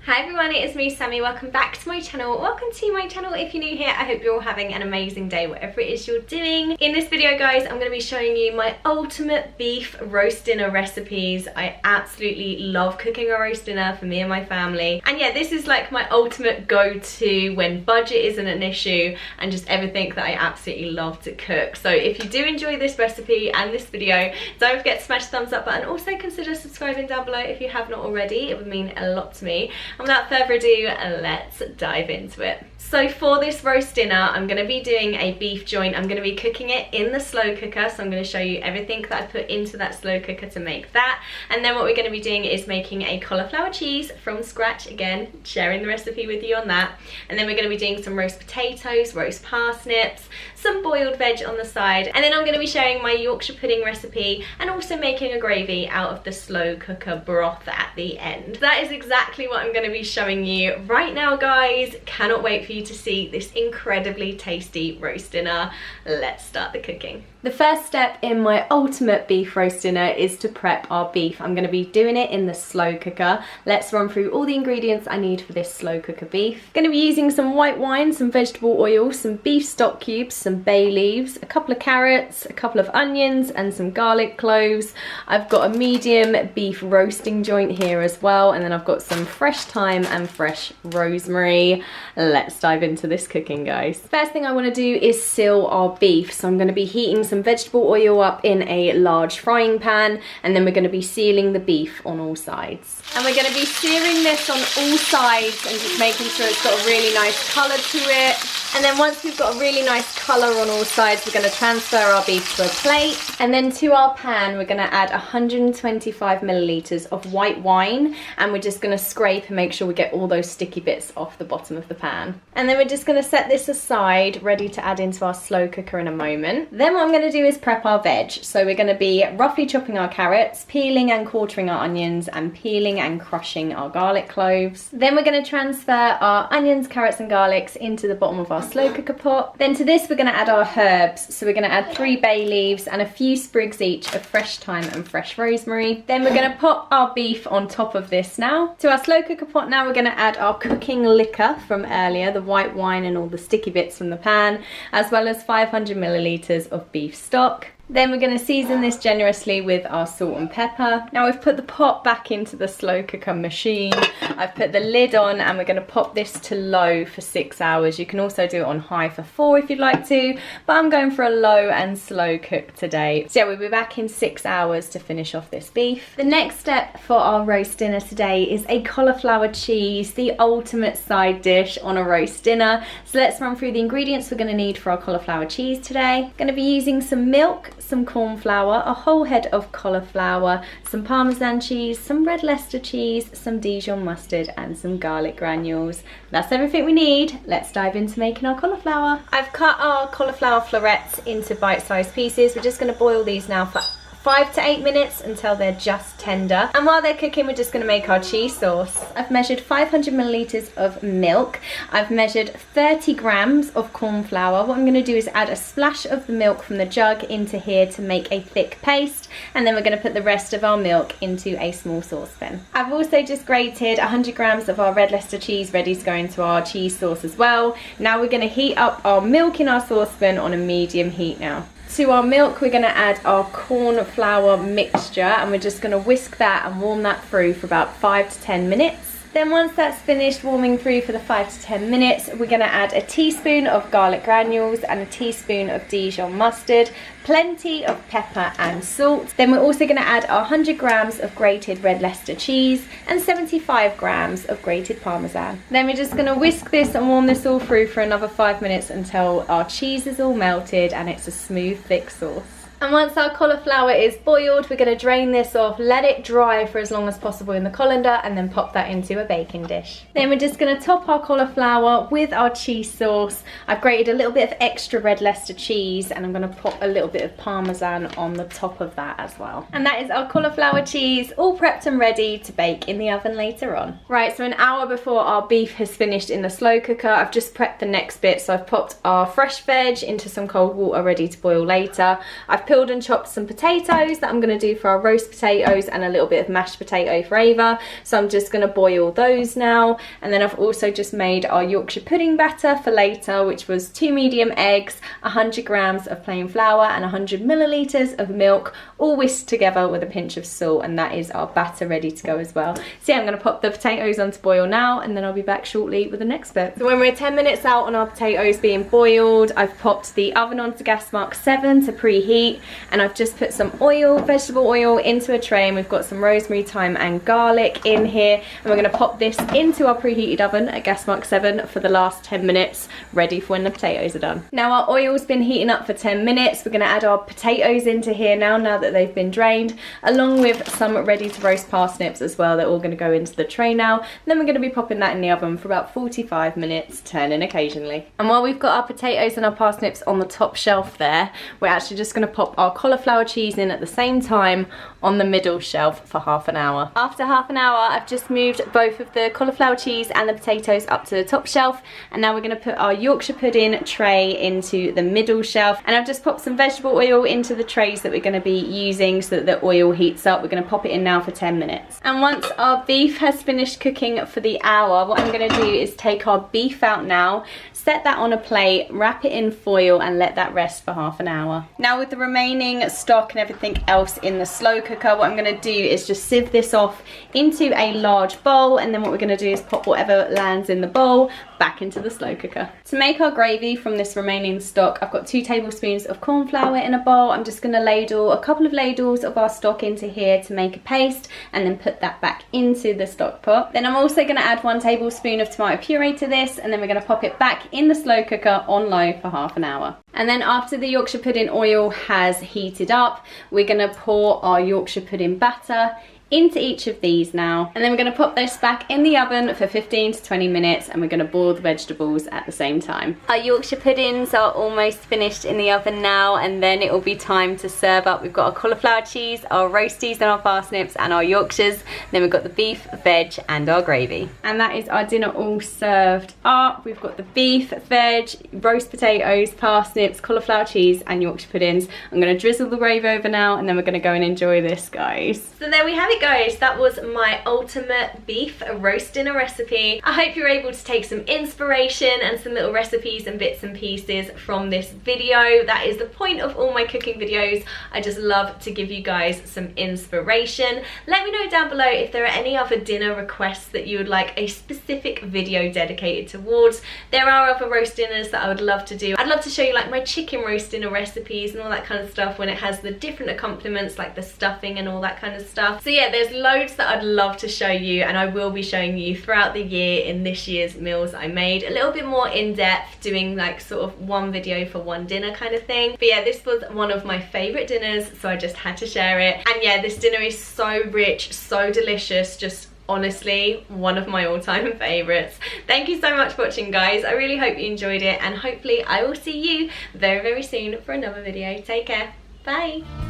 Hi everyone, it is me, Sammy. Welcome back to my channel. Welcome to my channel if you're new here. I hope you're all having an amazing day, whatever it is you're doing. In this video, guys, I'm going to be showing you my ultimate beef roast dinner recipes. I absolutely love cooking a roast dinner for me and my family. And yeah, this is like my ultimate go-to when budget isn't an issue and just everything that I absolutely love to cook. So if you do enjoy this recipe and this video, don't forget to smash the thumbs up button. Also consider subscribing down below if you have not already. It would mean a lot to me. And without further ado, let's dive into it. So for this roast dinner, I'm going to be doing a beef joint. I'm going to be cooking it in the slow cooker. So I'm going to show you everything that I put into that slow cooker to make that. And then what we're going to be doing is making a cauliflower cheese from scratch. Again, sharing the recipe with you on that. And then we're going to be doing some roast potatoes, roast parsnips, some boiled veg on the side. And then I'm going to be sharing my Yorkshire pudding recipe and also making a gravy out of the slow cooker broth at the end. That is exactly what I'm going to be showing you right now, guys. Cannot wait for you to see this incredibly tasty roast dinner. Let's start the cooking. The first step in my ultimate beef roast dinner is to prep our beef. I'm going to be doing it in the slow cooker. Let's run through all the ingredients I need for this slow cooker beef. Going to be using some white wine, some vegetable oil, some beef stock cubes, some bay leaves, a couple of carrots, a couple of onions and some garlic cloves. I've got a medium beef roasting joint here as well, and then I've got some fresh thyme and fresh rosemary. Let's dive into this cooking, guys. First thing I want to do is seal our beef. So I'm going to be heating some vegetable oil up in a large frying pan, and then we're going to be sealing the beef on all sides. And we're going to be searing this on all sides and just making sure it's got a really nice colour to it. And then once we've got a really nice colour on all sides, we're going to transfer our beef to a plate. And then to our pan, we're going to add 125 millilitres of white wine. And we're just going to scrape and make sure we get all those sticky bits off the bottom of the pan. And then we're just going to set this aside, ready to add into our slow cooker in a moment. Then what I'm going to do is prep our veg. So we're going to be roughly chopping our carrots, peeling and quartering our onions, and peeling and crushing our garlic cloves. Then we're going to transfer our onions, carrots and garlics into the bottom of our slow cooker pot. Then to this we're going to add our herbs. So we're going to add 3 bay leaves and a few sprigs each of fresh thyme and fresh rosemary. Then we're going to pop our beef on top of this now. To our slow cooker pot now we're going to add our cooking liquor from earlier, the white wine and all the sticky bits from the pan, as well as 500 millilitres of beef stock. Then we're going to season this generously with our salt and pepper. Now we've put the pot back into the slow cooker machine. I've put the lid on and we're going to pop this to low for 6 hours. You can also do it on high for 4 if you'd like to, but I'm going for a low and slow cook today. So yeah, we'll be back in 6 hours to finish off this beef. The next step for our roast dinner today is a cauliflower cheese, the ultimate side dish on a roast dinner. So let's run through the ingredients we're going to need for our cauliflower cheese today. Going to be using some milk, some corn flour, a whole head of cauliflower, some Parmesan cheese, some red Leicester cheese, some Dijon mustard and some garlic granules. That's everything we need. Let's dive into making our cauliflower. I've cut our cauliflower florets into bite-sized pieces. We're just going to boil these now for 5 to 8 minutes until they're just tender. And while they're cooking, we're just going to make our cheese sauce. I've measured 500 millilitres of milk. I've measured 30 grams of corn flour. What I'm going to do is add a splash of the milk from the jug into here to make a thick paste. And then we're going to put the rest of our milk into a small saucepan. I've also just grated 100 grams of our red Leicester cheese ready to go into our cheese sauce as well. Now we're going to heat up our milk in our saucepan on a medium heat now. To our milk we're going to add our corn flour mixture, and we're just going to whisk that and warm that through for about 5 to 10 minutes. Then once that's finished warming through for the 5 to 10 minutes, we're going to add a teaspoon of garlic granules and a teaspoon of Dijon mustard, plenty of pepper and salt. Then we're also going to add our 100 grams of grated red Leicester cheese and 75 grams of grated Parmesan. Then we're just going to whisk this and warm this all through for another 5 minutes until our cheese is all melted and it's a smooth, thick sauce. And once our cauliflower is boiled, we're going to drain this off, let it dry for as long as possible in the colander, and then pop that into a baking dish. Then we're just going to top our cauliflower with our cheese sauce. I've grated a little bit of extra red Leicester cheese, and I'm going to pop a little bit of Parmesan on the top of that as well. And that is our cauliflower cheese all prepped and ready to bake in the oven later on. Right, so an hour before our beef has finished in the slow cooker, I've just prepped the next bit. So I've popped our fresh veg into some cold water ready to boil later. I've peeled and chopped some potatoes that I'm going to do for our roast potatoes and a little bit of mashed potato for Ava. So I'm just going to boil those now. And then I've also just made our Yorkshire pudding batter for later, which was 2 medium eggs, 100 grams of plain flour and 100 millilitres of milk, all whisked together with a pinch of salt, and that is our batter ready to go as well. So yeah, I'm going to pop the potatoes on to boil now, and then I'll be back shortly with the next bit. So when we're 10 minutes out on our potatoes being boiled, I've popped the oven onto gas mark 7 to preheat, and I've just put some oil, vegetable oil, into a tray, and we've got some rosemary, thyme and garlic in here, and we're going to pop this into our preheated oven at gas mark 7 for the last 10 minutes, ready for when the potatoes are done. Now our oil's been heating up for 10 minutes. We're going to add our potatoes into here now that they've been drained, along with some ready to roast parsnips as well. They're all going to go into the tray now. And then we're going to be popping that in the oven for about 45 minutes, turning occasionally. And while we've got our potatoes and our parsnips on the top shelf there, we're actually just going to pop our cauliflower cheese in at the same time on the middle shelf for half an hour. After half an hour, I've just moved both of the cauliflower cheese and the potatoes up to the top shelf, and now we're going to put our Yorkshire pudding tray into the middle shelf, and I've just popped some vegetable oil into the trays that we're going to be using so that the oil heats up. We're going to pop it in now for 10 minutes. And once our beef has finished cooking for the hour, what I'm going to do is take our beef out now, set that on a plate, wrap it in foil and let that rest for half an hour. Now with the remaining stock and everything else in the slow cooker, what I'm going to do is just sieve this off into a large bowl, and then what we're going to do is pop whatever lands in the bowl back into the slow cooker. To make our gravy from this remaining stock, I've got 2 tablespoons of corn flour in a bowl. I'm just going to ladle a couple of ladles of our stock into here to make a paste, and then put that back into the stock pot. Then I'm also going to add 1 tablespoon of tomato puree to this, and then we're going to pop it back in the slow cooker on low for half an hour. And then after the Yorkshire pudding oil has heated up, we're going to pour our Yorkshire pudding batter into each of these now, and then we're going to pop this back in the oven for 15 to 20 minutes, and we're going to boil the vegetables at the same time. Our Yorkshire puddings are almost finished in the oven now, and then it will be time to serve up. We've got our cauliflower cheese, our roasties and our parsnips and our Yorkshires, then we've got the beef, veg and our gravy. And that is our dinner all served up. We've got the beef, veg, roast potatoes, parsnips, cauliflower cheese and Yorkshire puddings. I'm going to drizzle the gravy over now, and then we're going to go and enjoy this, guys. So there we have it, guys. That was my ultimate beef roast dinner recipe. I hope you're able to take some inspiration and some little recipes and bits and pieces from this video. That is the point of all my cooking videos. I just love to give you guys some inspiration. Let me know down below if there are any other dinner requests that you would like a specific video dedicated towards. There are other roast dinners that I would love to do. I'd love to show you like my chicken roast dinner recipes and all that kind of stuff when it has the different accompaniments like the stuffing and all that kind of stuff. So yeah, there's loads that I'd love to show you, and I will be showing you throughout the year in this year's meals I made. A little bit more in depth, doing like sort of one video for one dinner kind of thing. But yeah, this was one of my favourite dinners, so I just had to share it. And yeah, this dinner is so rich, so delicious, just honestly one of my all-time favourites. Thank you so much for watching, guys. I really hope you enjoyed it, and hopefully I will see you very, very soon for another video. Take care. Bye.